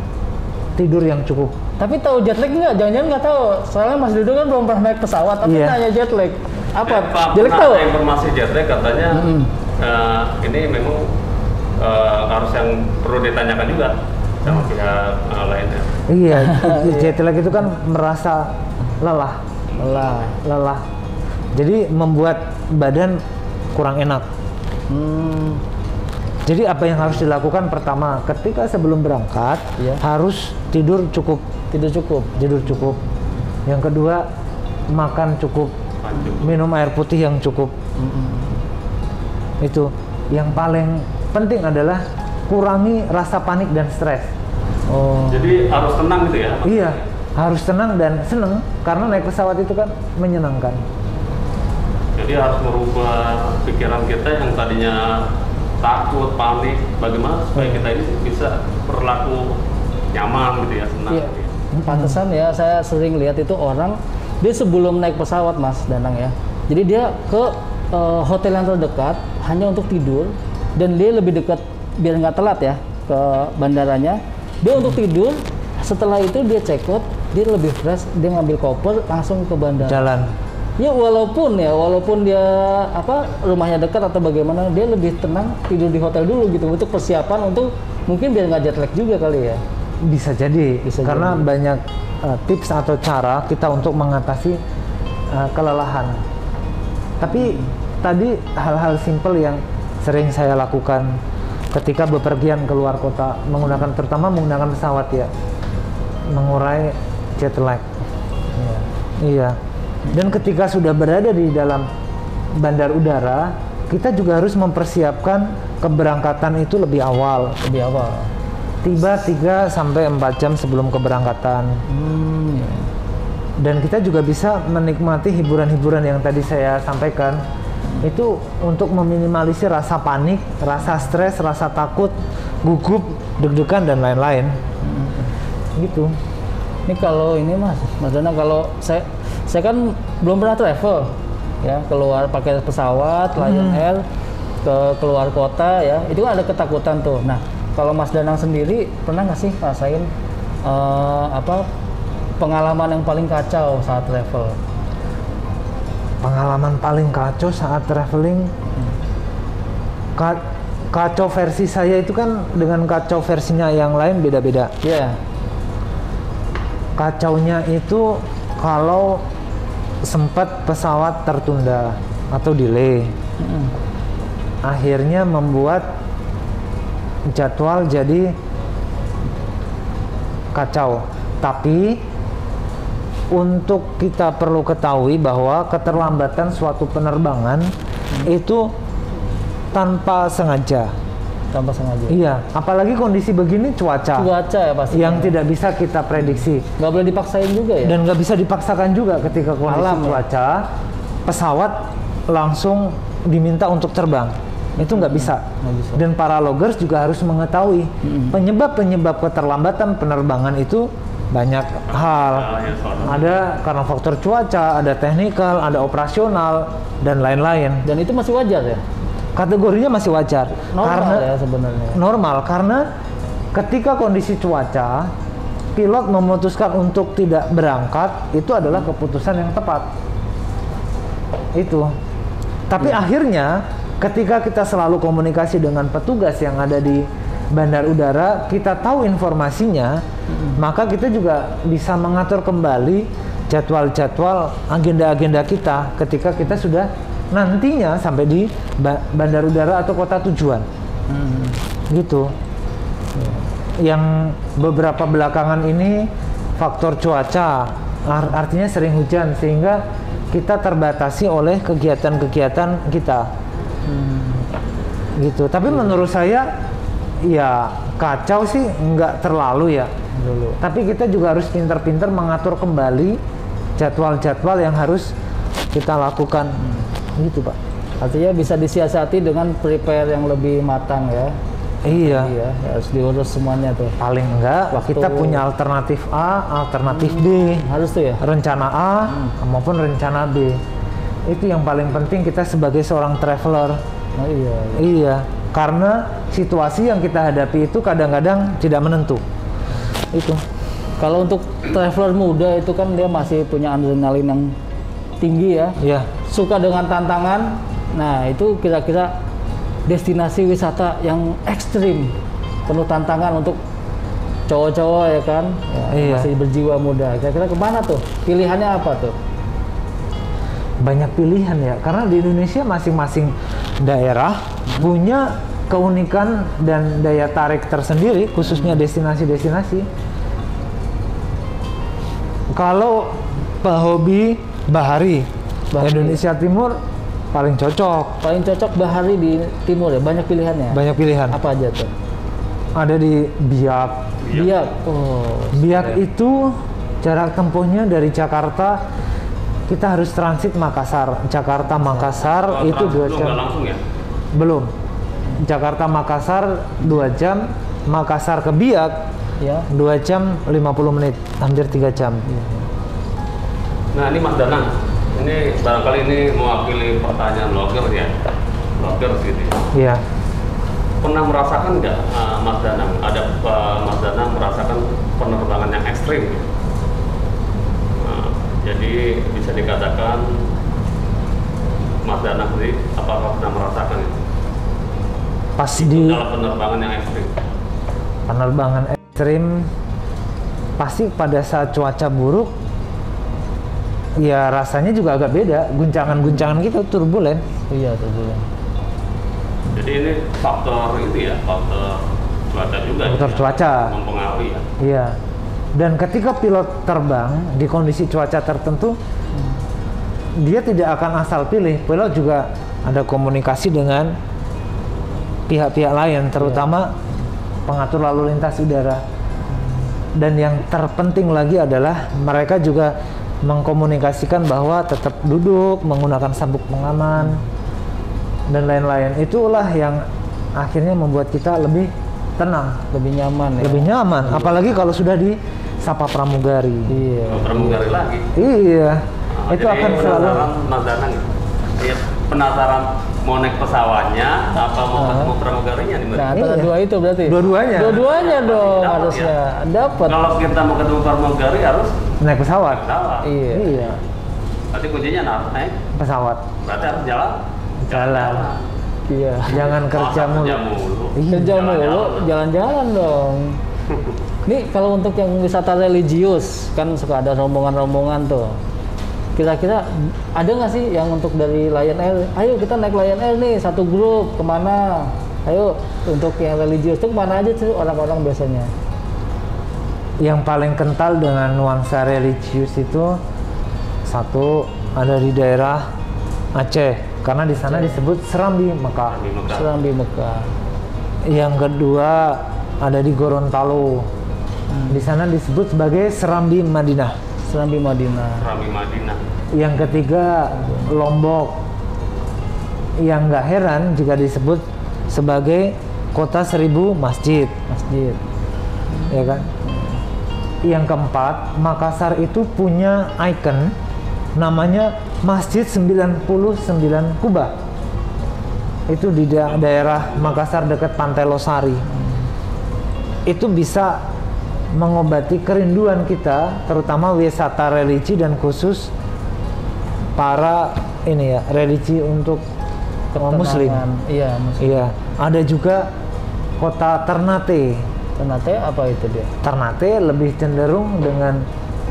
tidur yang cukup. Tapi tahu jet lag nggak? Jangan-jangan nggak tahu. Soalnya Mas Dudu kan belum pernah naik pesawat, tapi Iya. nanya jet lag. Apa? Pak, Jet lag tahu? ada informasi jet lag katanya ini memang harus yang perlu ditanyakan juga sama pihak lainnya. Iya, jet lag itu kan merasa lelah. Jadi membuat badan kurang enak. Jadi apa yang harus dilakukan pertama, ketika sebelum berangkat harus tidur cukup. Tidur cukup. Yang kedua, makan cukup. Minum air putih yang cukup. Itu. Yang paling penting adalah kurangi rasa panik dan stres. Jadi harus tenang gitu ya? Iya, harus tenang dan seneng karena naik pesawat itu kan menyenangkan. Jadi harus merubah pikiran kita yang tadinya takut, panik, bagaimana supaya kita ini bisa berlaku nyaman gitu ya, senang. Iya. Pantesan ya, saya sering lihat itu orang dia sebelum naik pesawat Mas Danang ya. Jadi dia ke hotel yang terdekat hanya untuk tidur, dan dia lebih dekat biar nggak telat ya ke bandaranya. Dia untuk tidur, setelah itu dia check out, dia lebih fresh, dia ngambil koper langsung ke bandara. Jalan. Ya walaupun dia rumahnya dekat atau bagaimana, dia lebih tenang tidur di hotel dulu gitu untuk persiapan untuk mungkin biar nggak jet lag juga kali ya. Bisa jadi, karena banyak tips atau cara kita untuk mengatasi kelelahan. Tapi tadi hal-hal simpel yang sering saya lakukan ketika bepergian keluar kota terutama menggunakan pesawat ya, mengurai jet lag. Iya. Dan ketika sudah berada di dalam bandar udara, kita juga harus mempersiapkan keberangkatan itu lebih awal. Tiba 3 sampai 4 jam sebelum keberangkatan. Dan kita juga bisa menikmati hiburan-hiburan yang tadi saya sampaikan. Itu untuk meminimalisir rasa panik, rasa stres, rasa takut, gugup, deg-degan dan lain-lain. Gitu. Ini kalau ini Mas Dana, kalau saya kan belum pernah travel ya, keluar pakai pesawat Lion Air keluar kota ya, itu kan ada ketakutan tuh. Nah, kalau Mas Danang sendiri pernah nggak sih rasain pengalaman yang paling kacau saat travel? Pengalaman paling kacau saat traveling, kacau versi saya itu kan dengan kacau versinya yang lain beda-beda. Iya. Kacaunya itu kalau sempat pesawat tertunda atau delay, akhirnya membuat jadwal jadi kacau. Tapi untuk kita perlu ketahui bahwa keterlambatan suatu penerbangan itu tanpa sengaja. Iya, apalagi kondisi begini cuaca Ya pasti. yang tidak bisa kita prediksi. Nggak boleh dipaksain juga ya. Dan nggak bisa dipaksakan juga ketika kondisi cuaca, pesawat langsung diminta untuk terbang. Itu nggak bisa. Dan para loggers juga harus mengetahui penyebab keterlambatan penerbangan itu banyak hal. Ada karena faktor cuaca, ada teknikal, ada operasional, dan lain-lain. Dan itu masih wajar ya? Kategorinya masih wajar. Normal ya sebenarnya. Normal, karena ketika kondisi cuaca, pilot memutuskan untuk tidak berangkat, itu adalah keputusan yang tepat. Itu. Tapi akhirnya ketika kita selalu komunikasi dengan petugas yang ada di bandar udara, kita tahu informasinya, maka kita juga bisa mengatur kembali jadwal-jadwal agenda-agenda kita ketika kita sudah nantinya sampai di bandar udara atau kota tujuan. Gitu. Yang beberapa belakangan ini faktor cuaca, artinya sering hujan, sehingga kita terbatasi oleh kegiatan-kegiatan kita. Gitu. Tapi menurut saya ya kacau sih nggak terlalu ya dulu. Tapi kita juga harus pintar-pintar mengatur kembali jadwal-jadwal yang harus kita lakukan. Gitu, Pak. Artinya bisa disiasati dengan prepare yang lebih matang ya. Iya. Iya, harus diurus semuanya tuh. Paling enggak kita punya alternatif A, alternatif B. Harus tuh ya. Rencana A maupun rencana B. Itu yang paling penting kita sebagai seorang traveler. Oh iya. Iya, karena situasi yang kita hadapi itu kadang-kadang tidak menentu. Itu. Kalau untuk traveler muda itu kan dia masih punya adrenalin yang tinggi ya. Iya. Suka dengan tantangan. Nah, itu kira-kira destinasi wisata yang ekstrim, penuh tantangan untuk cowok-cowok ya kan, ya, iya. Masih berjiwa muda. Kira-kira kemana tuh? Pilihannya apa tuh? Banyak pilihan ya, karena di Indonesia masing-masing daerah punya keunikan dan daya tarik tersendiri, khususnya destinasi-destinasi. Kalau hobi bahari, Indonesia Timur paling cocok. Paling cocok bahari di timur ya, banyak pilihannya. Banyak pilihan. Apa aja tuh? Ada di Biak. Biak. Oh. Biak itu jarak tempuhnya dari Jakarta, kita harus transit Makassar. Jakarta Makassar itu 2 jam. Langsung ya? Belum. Jakarta Makassar 2 jam, Makassar ke Biak Ya. 2 jam 50 menit, hampir 3 jam. Nah ini Mas Danang, ini barangkali ini mewakili pertanyaan blogger ya, blogger gitu. Iya. Pernah merasakan nggak Mas Danang, Mas Danang merasakan penerbangan yang ekstrim? Nah, jadi bisa dikatakan Mas Danang sendiri apakah pernah merasakan itu? Pas di Dalam penerbangan yang ekstrim. penerbangan ekstrim, pasti pada saat cuaca buruk, ya rasanya juga agak beda. Guncangan-guncangan gitu, turbulen. Iya, turbulen. Jadi ini faktor itu ya, faktor cuaca juga. Faktor ya, cuaca. mempengaruhi ya. Iya. Dan ketika pilot terbang di kondisi cuaca tertentu, dia tidak akan asal pilih. Pilot juga ada komunikasi dengan pihak-pihak lain, terutama pengatur lalu lintas udara. Dan yang terpenting lagi adalah mereka juga mengkomunikasikan bahwa tetap duduk, menggunakan sabuk pengaman, dan lain-lain. Itulah yang akhirnya membuat kita lebih tenang, Lebih nyaman ya. lebih nyaman. Apalagi kalau sudah di sapa pramugari. Iya. Pramugari lagi. Iya, itu Jadi akan selalu. penasaran Mas Danang, ya, penasaran mau naik pesawatnya apa mau ketemu pramugarinya nih Mbak? Nah, antara Iya. dua itu berarti. Dua-duanya. Dua-duanya dong Dapat harusnya. Dapat. Kalau kita mau ketemu pramugari harus Naik pesawat. pesawat. Iya. Iya, Berarti kuncinya harus naik. pesawat. Berarti harus jalan. Jalan. Iya. Jangan kerja mulu. Kerja mulu. Iya. Kerja mulu, jalan-jalan dong. Nih kalau untuk yang wisata religius kan suka ada rombongan-rombongan tuh. Kira-kira ada nggak sih yang untuk dari Lion Air? Ayo kita naik Lion Air nih satu grup kemana? Ayo untuk yang religius tuh kemana aja tuh orang-orang biasanya? Yang paling kental dengan nuansa religius itu satu ada di daerah Aceh, karena di sana disebut Serambi Mekah. Di Mekah. Serambi Mekah. Yang kedua ada di Gorontalo, di sana disebut sebagai Serambi Madinah. Serambi Madinah. Serambi Madinah. Yang ketiga Lombok, yang nggak heran jika disebut sebagai kota 1000 masjid, Masjid. ya kan? Yang keempat, Makassar itu punya ikon namanya Masjid 99 Kubah. Itu di daerah Makassar dekat Pantai Losari. Itu bisa mengobati kerinduan kita, terutama wisata religi dan khusus para ini ya, religi untuk Muslim. Iya, Muslim. Iya, ada juga kota Ternate. Ternate apa itu dia? Ternate lebih cenderung dengan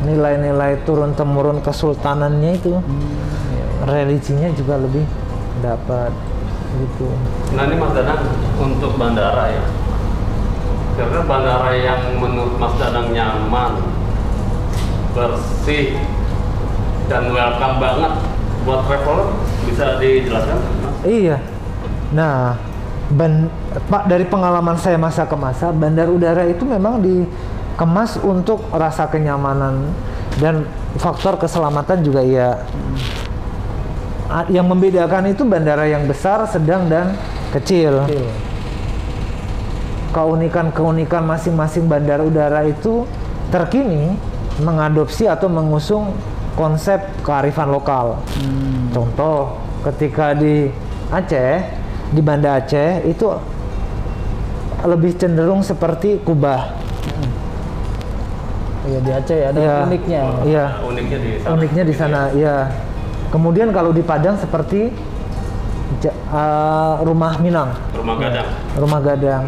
nilai-nilai turun-temurun kesultanannya itu. Religinya juga lebih dapat gitu. Nah ini Mas Danang untuk bandara ya. Karena bandara yang menurut Mas Danang nyaman, bersih, dan welcome banget buat traveler, bisa dijelaskan? Mas? Iya. Nah, Pak, dari pengalaman saya masa ke masa, bandar udara itu memang dikemas untuk rasa kenyamanan dan faktor keselamatan juga ya. Yang membedakan itu bandara yang besar, sedang, dan kecil. Keunikan-keunikan masing-masing bandar udara itu terkini mengadopsi atau mengusung konsep kearifan lokal. Contoh, ketika di Aceh, di Banda Aceh itu lebih cenderung seperti Kubah. Iya, di Aceh ada uniknya. Iya. Uniknya di sana. Uniknya di sana, ya. Kemudian kalau di Padang seperti Rumah Minang. Rumah Gadang. Rumah Gadang.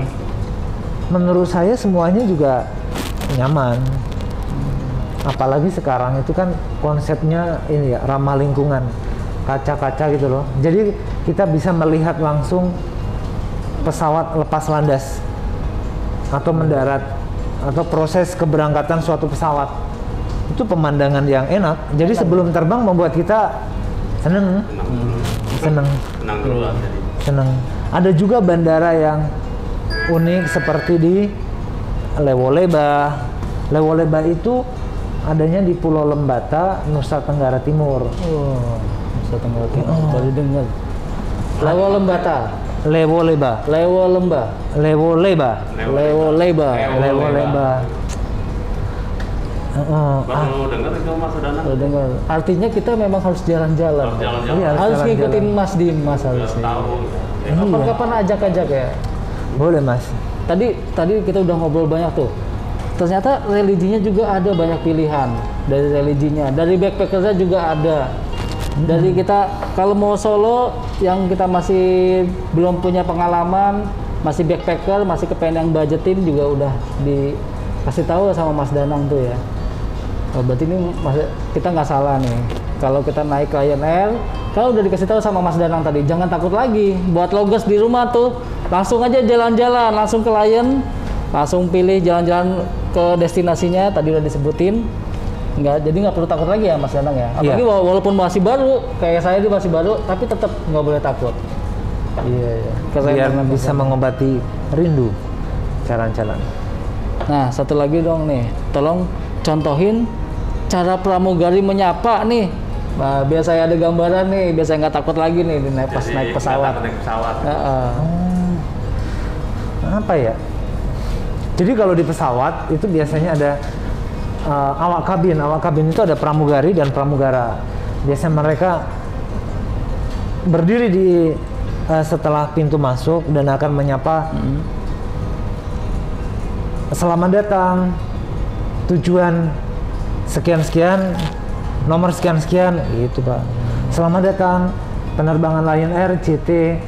Menurut saya semuanya juga nyaman. Apalagi sekarang itu kan konsepnya ini ya, ramah lingkungan. Kaca-kaca gitu loh. Jadi kita bisa melihat langsung pesawat lepas landas atau mendarat atau proses keberangkatan suatu pesawat. Itu pemandangan yang enak. Jadi sebelum terbang membuat kita seneng. Tenang dulu jadi. Seneng. Ada juga bandara yang unik seperti di Lewoleba. Lewoleba itu adanya di Pulau Lembata, Nusa Tenggara Timur. Oh, Nusa Tenggara Timur. Baru dengar. Lewolembata. Lewoleba. Lewolemba. Lewoleba. Lewoleba. Lewoleba. Baru dengar itu Mas Danang? Baru dengar. Artinya kita memang harus jalan-jalan. Harus jalan-jalan. Iya, Harus jalan-jalan. ngikutin Mas Dimas Udah harusnya. tahu. Kapan-kapan ajak-ajak ya. Boleh, Mas. Tadi kita udah ngobrol banyak tuh. Ternyata religinya juga ada banyak pilihan dari religinya. Dari backpackersnya juga ada. Dari kita kalau mau solo yang kita masih belum punya pengalaman, masih backpacker, masih kepengen yang budgetin juga udah dikasih tahu sama Mas Danang tuh ya. Oh, berarti ini kita nggak salah nih. Kalau kita naik Lion Air, kalau udah dikasih tahu sama Mas Danang tadi, jangan takut lagi. Buat logos di rumah tuh, langsung aja jalan-jalan, langsung ke Lion, langsung pilih jalan-jalan ke destinasinya. Tadi udah disebutin. Jadi nggak perlu takut lagi ya Mas Danang ya. Apalagi walaupun masih baru, kayak saya itu masih baru, tapi tetap nggak boleh takut. Iya. Biar bisa mengobati rindu jalan-jalan. Nah, satu lagi dong nih, tolong contohin cara pramugari menyapa nih. Nah, biar saya ada gambaran nih, biar saya nggak takut lagi nih pas naik pesawat. Naik pesawat. Apa ya? Jadi kalau di pesawat itu biasanya ada awak kabin. Awak kabin itu ada pramugari dan pramugara. Biasanya mereka berdiri di setelah pintu masuk dan akan menyapa. Selamat datang, tujuan sekian-sekian, nomor sekian-sekian, gitu Pak. Selamat datang, penerbangan Lion Air CT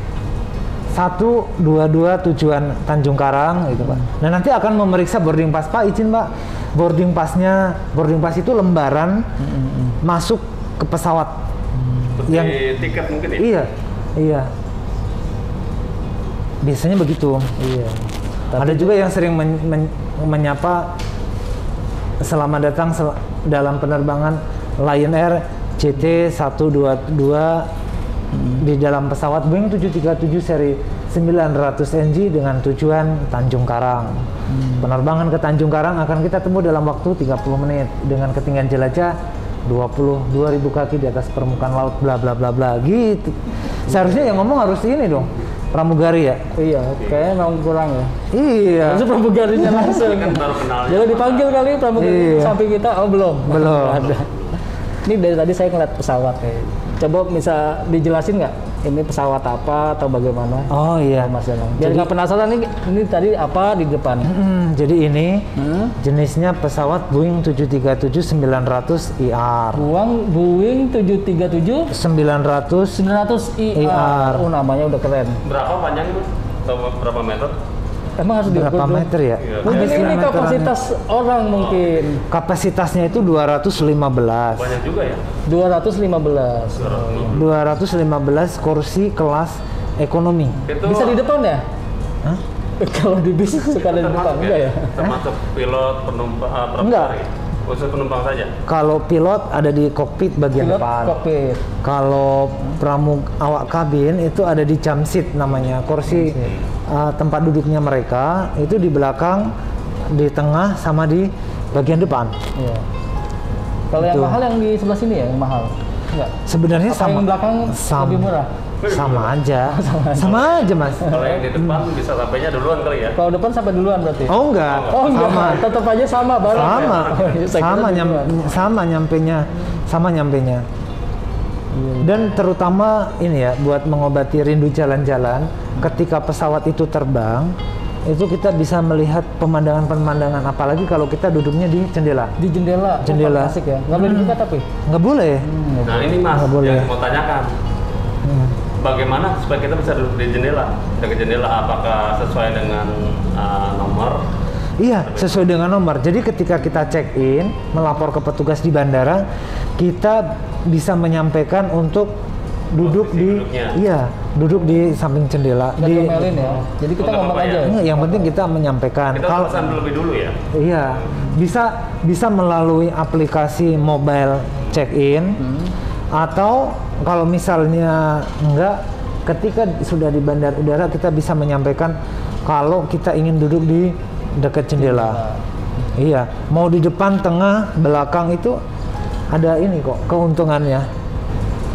122 tujuan Tanjung Karang, gitu Pak. Nah nanti akan memeriksa boarding pass. Pak, izin Pak, boarding pass itu lembaran masuk ke pesawat. Yang tiket mungkin ya? Iya. Biasanya begitu. Iya. Ada juga yang sering menyapa selamat datang dalam penerbangan Lion Air CT 122 di dalam pesawat Boeing 737 seri 900 NG dengan tujuan Tanjung Karang. Penerbangan ke Tanjung Karang akan kita tempuh dalam waktu 30 menit dengan ketinggian jelajah 22.000 kaki di atas permukaan laut, bla bla bla bla gitu. Seharusnya yang ngomong harus ini dong, pramugari ya? Iya, kayaknya memang kurang ya. Iya. Harusnya pramugarinya langsung. Kan baru kenal. Jadi dipanggil kali pramugari samping kita, oh belum. Belum. Ada. Ini dari tadi saya ngeliat pesawat kayak. Coba bisa dijelasin nggak ini pesawat apa atau bagaimana. Oh iya. Mas Danang. Biar nggak penasaran ini tadi apa di depan. Jadi ini jenisnya pesawat Boeing 737-900 ER. Boeing 737 900 900 ER. Oh, namanya udah keren. Berapa panjang itu? Atau berapa meter? Emang harus berapa diukur dong? meter ya? Iya. Mungkin Ada ini meterannya. kapasitas orang mungkin. Kapasitasnya itu 215. Banyak juga ya? 215. 215 kursi kelas ekonomi. Itu Bisa di depan ya? Hah? Kalau di bis suka ada di depan, termasuk enggak ya? Termasuk pilot, penumpang, Enggak. Khusus penumpang saja? Kalau pilot ada di kokpit bagian Pilot depan. kokpit. Kalau awak kabin itu ada di jump seat namanya, kursi tempat duduknya mereka itu di belakang, di tengah, sama di bagian depan. Iya. Kalau yang Betul. mahal yang di sebelah sini ya, yang mahal? Enggak. Sebenarnya Apa yang belakang lebih murah? Sama aja, sama aja mas. Kalau yang di depan bisa sampainya duluan kali ya? Kalau depan sampai duluan berarti? Oh enggak, Oh enggak, sama, tetap aja sama barang. sama, Oh, iya, saya kira duluan. sama nyampenya. Dan terutama ini ya, buat mengobati rindu jalan-jalan, ketika pesawat itu terbang, itu kita bisa melihat pemandangan-pemandangan, apalagi kalau kita duduknya di jendela. Di jendela. Jendela. Asik ya. Nggak boleh dibuka tapi. Nggak boleh. Nah ini mas, Nggak boleh. yang mau tanyakan. Bagaimana supaya kita bisa duduk di jendela? Dekat jendela, apakah sesuai dengan nomor? Iya, sesuai dengan nomor. Jadi ketika kita check-in, melapor ke petugas di bandara, kita bisa menyampaikan untuk duduk Posisi di, duduknya. iya, duduk di samping jendela. Nggak diomelin ya. Jadi kita nggak ngomong apa-apa aja. ya? Enggak, yang penting kita menyampaikan. Kita Kalau pesan lebih dulu ya? iya, bisa melalui aplikasi mobile check-in, atau kalau misalnya enggak, ketika sudah di bandar udara kita bisa menyampaikan kalau kita ingin duduk di dekat jendela. Iya, mau di depan, tengah, belakang itu ada ini kok keuntungannya.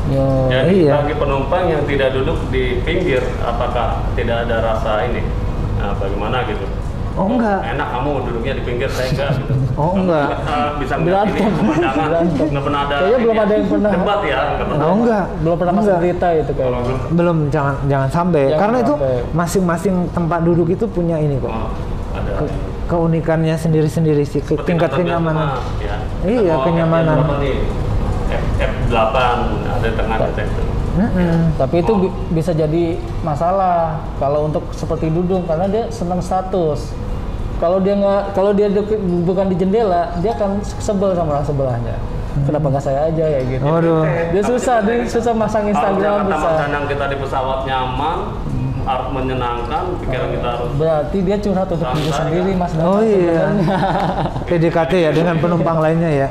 Yo. Jadi Iya. bagi penumpang yang tidak duduk di pinggir, apakah tidak ada rasa ini? Nah, bagaimana gitu? Oh, enggak. Enak kamu duduknya di pinggir, saya enggak gitu. Oh, enggak. Bisa ngeliat ini Berantem. pemandangan, Berantem. nggak pernah ada. Kayaknya belum ini ada yang pernah. debat ya, nggak pernah. Oh, enggak. Belum pernah masuk Enggak. berita itu kayaknya. Belum, jangan sampai. Jangan Karena itu sampai. masing-masing tempat duduk itu punya ini kok. Oh, ada. Keunikannya sendiri-sendiri sih, Seperti tingkat kata kenyamanan. Bill, ya. Iya, Oh, kenyamanan. F8 nih. F8 ada tengah ada itu. Tapi itu bisa jadi masalah kalau untuk seperti duduk karena dia senang status. Kalau dia nggak, kalau dia bukan di jendela, dia akan sebel sama orang sebelahnya. Kenapa nggak saya aja ya gitu? Waduh. Dia susah masang Instagram, Kalau susah. Danang kita di pesawat nyaman, harus menyenangkan, pikiran kita harus Berarti dia curhat untuk diri Santai, sendiri, Mas. Oh Danang iya, sebenarnya. PDKT ya dengan penumpang lainnya ya.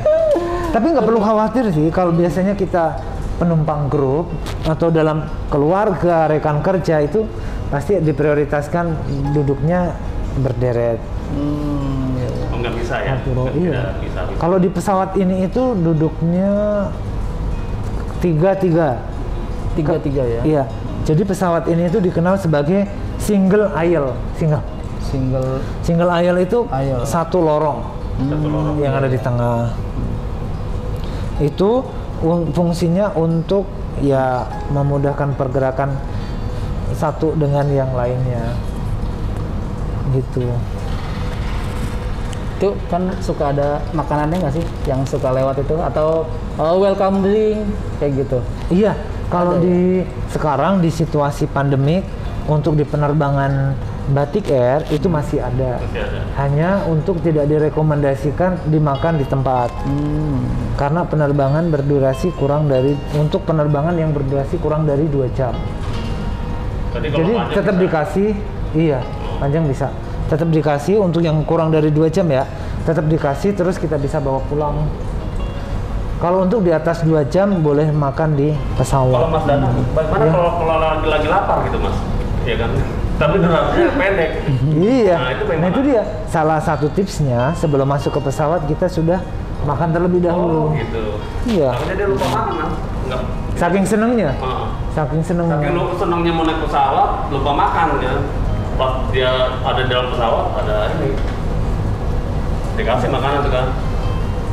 Tapi nggak perlu khawatir sih kalau biasanya kita penumpang grup atau dalam keluarga, rekan kerja itu pasti diprioritaskan duduknya berderet. Iya. oh, nggak bisa ya. Arturo, iya. Tidak bisa. Kalau di pesawat ini itu duduknya tiga. Tiga ya. Iya. Jadi pesawat ini itu dikenal sebagai single aisle. Single aisle itu Aisle. satu lorong Satu lorong. yang ada di tengah. Itu fungsinya untuk ya memudahkan pergerakan satu dengan yang lainnya. Gitu. Itu kan suka ada makanannya nggak sih yang suka lewat itu atau welcome drink kayak gitu? Iya, kalau Ada ya? di sekarang di situasi pandemik untuk di penerbangan Batik Air itu masih ada. Masih ada. Hanya untuk tidak direkomendasikan dimakan di tempat. Karena penerbangan berdurasi untuk penerbangan yang berdurasi kurang dari 2 jam. Tadi kalau Jadi panjang tetap bisa. dikasih, iya, panjang bisa. Tetap dikasih untuk yang kurang dari 2 jam ya. Tetap dikasih terus kita bisa bawa pulang. Kalau untuk di atas 2 jam boleh makan di Kalau pesawat. Mas Danang, bagaimana Iya. kalau lagi lapar gitu Mas? Iya kan? Tapi durasinya pendek. Iya, Nah, itu nah bagaimana? itu dia. Salah satu tipsnya sebelum masuk ke pesawat kita sudah makan terlebih Oh dahulu. gitu. Iya. Makanya dia lupa makan Mas. Enggak. Saking senengnya, Heeh. saking senengnya. Saking lu senangnya mau naik pesawat, lupa makan ya. Pas dia ada di dalam pesawat, ada ini. Dikasih makanan tuh kan.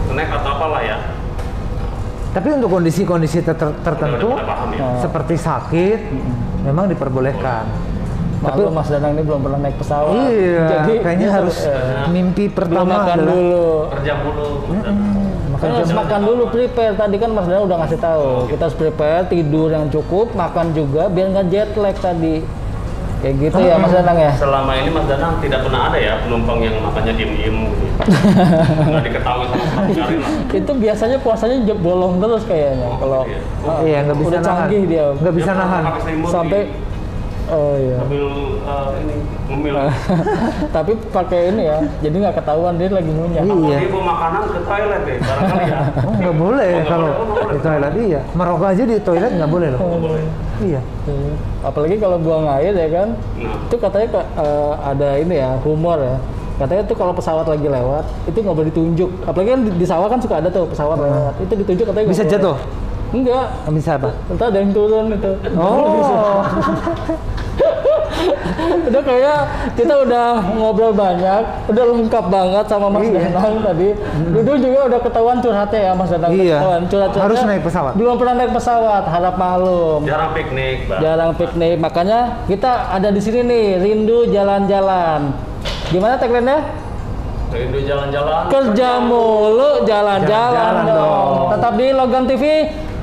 Snack atau apalah ya. Tapi untuk kondisi-kondisi tertentu Udah paham ya. seperti sakit memang diperbolehkan. Maklum Mas Danang ini belum pernah naik pesawat. Iya, Jadi kayaknya dia harus mimpi belum pertama makan adalah dulu. Kerja dulu. Kan harus makan dulu, prepare. Tadi kan Mas Danang udah ngasih tahu. Kita harus prepare, tidur yang cukup, makan juga biar nggak jet lag tadi. Kayak gitu ya Mas Danang ya. Selama ini Mas Danang tidak pernah ada ya penumpang yang makannya diem-diem gitu. Nggak diketahui sama sekali lah. Itu biasanya puasanya bolong terus kayaknya. Kalau iya nggak bisa udah nahan. canggih dia. Nggak bisa Dia nahan. pakai selimut Sampai iya. sambil ini ngemil. Tapi pakai ini ya, jadi nggak ketahuan dia lagi ngunyah. Iya. Dia bawa makanan ke toilet deh, barangkali ya. Oh nggak boleh nggak kalau boleh, nggak boleh. di toilet iya. Merokok aja di toilet nggak boleh loh. Nggak boleh. Iya. Apalagi kalau buang air ya kan, Nah, itu katanya ada ini ya, humor ya. Katanya tuh kalau pesawat lagi lewat, itu nggak boleh ditunjuk. Apalagi kan di sawah kan suka ada tuh pesawat lewat, itu ditunjuk katanya nggak Bisa boleh. jatuh? Enggak, Bisa apa? ntar ada yang turun itu. Oh. Udah kayak kita udah ngobrol banyak, udah lengkap banget sama Mas Iya. Danang tadi. Dudu juga udah ketahuan curhatnya ya Mas Danang. Iya. Ketahuan curhat-curhatnya. Harus naik pesawat. Belum pernah naik pesawat, harap maklum. jarang piknik, Bang. Jarang piknik, makanya kita ada di sini nih, rindu jalan-jalan. Gimana tagline-nya? Rindu jalan-jalan. Kerja mulu, jalan-jalan Jalan-jalan dong. dong. Tetap di Logam TV,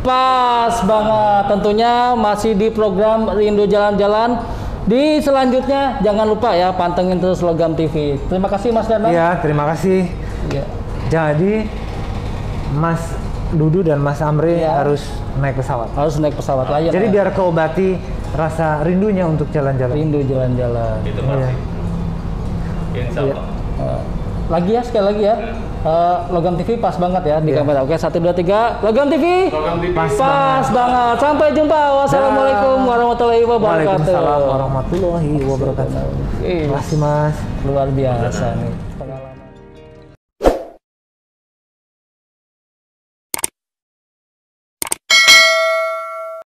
pas banget. Tentunya masih di program Rindu Jalan-Jalan. Di selanjutnya jangan lupa ya pantengin terus Logam TV. Terima kasih Mas Danang. Iya, terima kasih. Iya. Jadi Mas Dudu dan Mas Amri Iya. harus naik pesawat. Harus naik pesawat lain. Jadi ya. biar keobati rasa rindunya untuk jalan-jalan. Rindu jalan-jalan. Itu Iya. pasti. Insya Iya. Allah. Lagi ya, sekali lagi ya. Logam TV pas banget ya di Iya. kamera. Oke, 1, 2, 3. Logam TV. Logam TV. Pas banget. Sampai jumpa. Wassalamualaikum warahmatullahi wabarakatuh. Waalaikumsalam warahmatullahi wabarakatuh. Terima Terima kasih Mas. Luar biasa nih pengalaman.